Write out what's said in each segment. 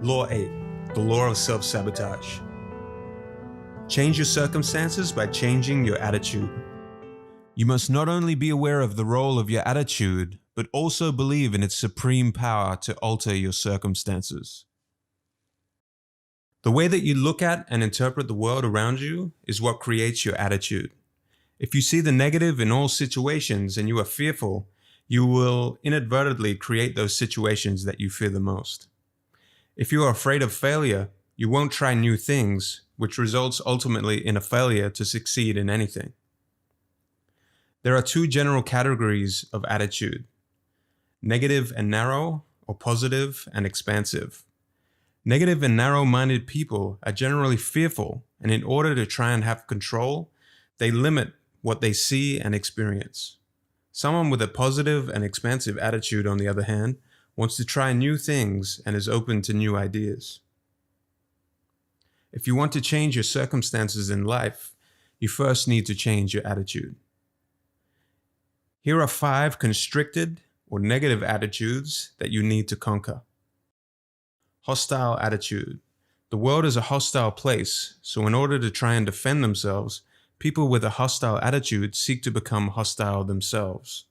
Law 8, the law of self-sabotage. Change your circumstances by changing your attitude. You must not only be aware of the role of your attitude, but also believe in its supreme power to alter your circumstances. The way that you look at and interpret the world around you is what creates your attitude. If you see the negative in all situations and you are fearful, you will inadvertently create those situations that you fear the most. If you are afraid of failure, you won't try new things, which results ultimately in a failure to succeed in anything. There are two general categories of attitude: negative and narrow, or positive and expansive. Negative and narrow-minded people are generally fearful, and in order to try and have control, they limit what they see and experience. Someone with a positive and expansive attitude, on the other hand, wants to try new things and is open to new ideas. If you want to change your circumstances in life, you first need to change your attitude. Here are 5 constricted or negative attitudes that you need to conquer. Hostile attitude. The world is a hostile place, so in order to try and defend themselves, people with a hostile attitude seek to become hostile themselves.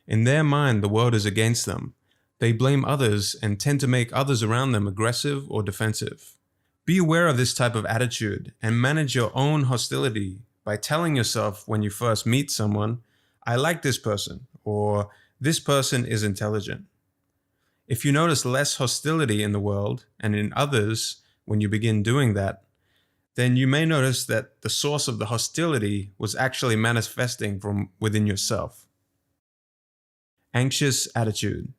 In their mind, the world is against them. They blame others and tend to make others around them aggressive or defensive. Be aware of this type of attitude and manage your own hostility by telling yourself when you first meet someone, "I like this person," or "this person is intelligent." If you notice less hostility in the world and in others when you begin doing that, then you may notice that the source of the hostility was actually manifesting from within yourself. Anxious attitude.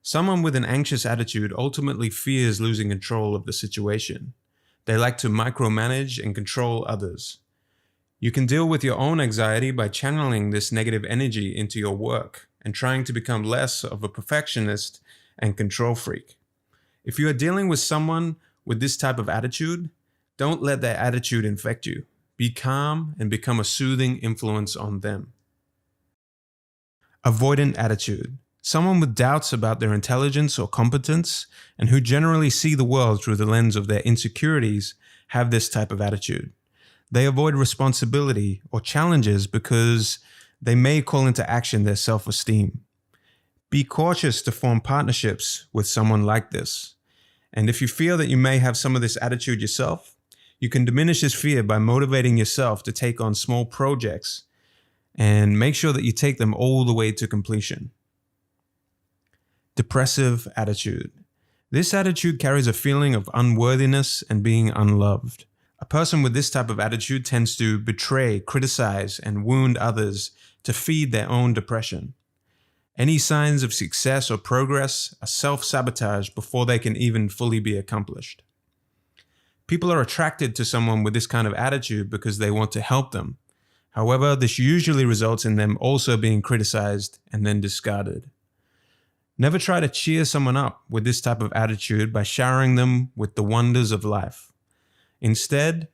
Someone with an anxious attitude ultimately fears losing control of the situation. They like to micromanage and control others. You can deal with your own anxiety by channeling this negative energy into your work and trying to become less of a perfectionist and control freak. If you are dealing with someone with this type of attitude, don't let their attitude infect you. Be calm and become a soothing influence on them. Avoidant attitude. Someone with doubts about their intelligence or competence and who generally see the world through the lens of their insecurities have this type of attitude. They avoid responsibility or challenges because they may call into action their self-esteem. Be cautious to form partnerships with someone like this. And if you feel that you may have some of this attitude yourself, you can diminish this fear by motivating yourself to take on small projects and make sure that you take them all the way to completion. Depressive attitude. This attitude carries a feeling of unworthiness and being unloved. A person with this type of attitude tends to betray, criticize, and wound others to feed their own depression. Any signs of success or progress are self-sabotage before they can even fully be accomplished. People are attracted to someone with this kind of attitude because they want to help them. However, this usually results in them also being criticized and then discarded. Never try to cheer someone up with this type of attitude by showering them with the wonders of life. Instead,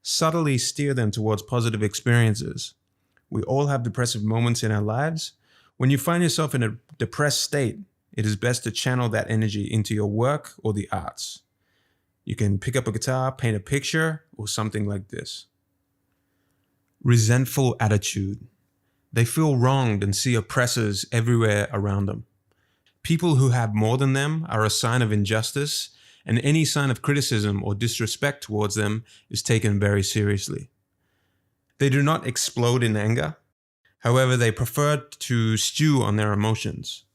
subtly steer them towards positive experiences. We all have depressive moments in our lives. When you find yourself in a depressed state, it is best to channel that energy into your work or the arts. You can pick up a guitar, paint a picture, or something like this. Resentful attitude. They feel wronged and see oppressors everywhere around them. People who have more than them are a sign of injustice, and any sign of criticism or disrespect towards them is taken very seriously. They do not explode in anger. However, they prefer to stew on their emotions.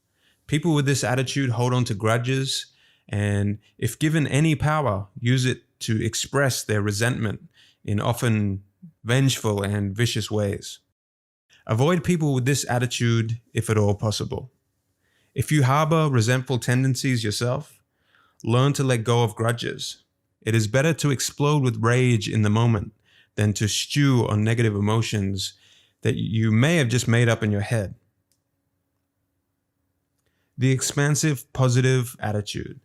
People with this attitude hold on to grudges, and if given any power, use it to express their resentment in often vengeful and vicious ways. Avoid people with this attitude if at all possible. If you harbor resentful tendencies yourself, learn to let go of grudges. It is better to explode with rage in the moment than to stew on negative emotions that you may have just made up in your head. The expansive, positive attitude.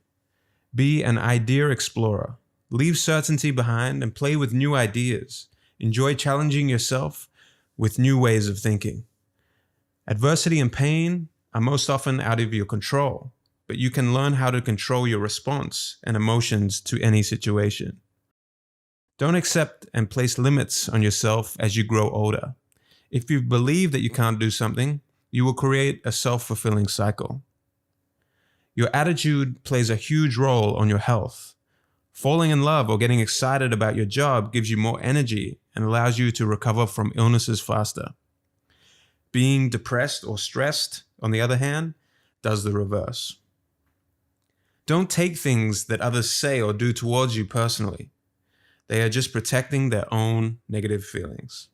Be an idea explorer. Leave certainty behind and play with new ideas. Enjoy challenging yourself with new ways of thinking. Adversity and pain are most often out of your control, but you can learn how to control your response and emotions to any situation. Don't accept and place limits on yourself as you grow older. If you believe that you can't do something, you will create a self-fulfilling cycle. Your attitude plays a huge role on your health. Falling in love or getting excited about your job gives you more energy and allows you to recover from illnesses faster. Being depressed or stressed, on the other hand, does the reverse. Don't take things that others say or do towards you personally. They are just protecting their own negative feelings.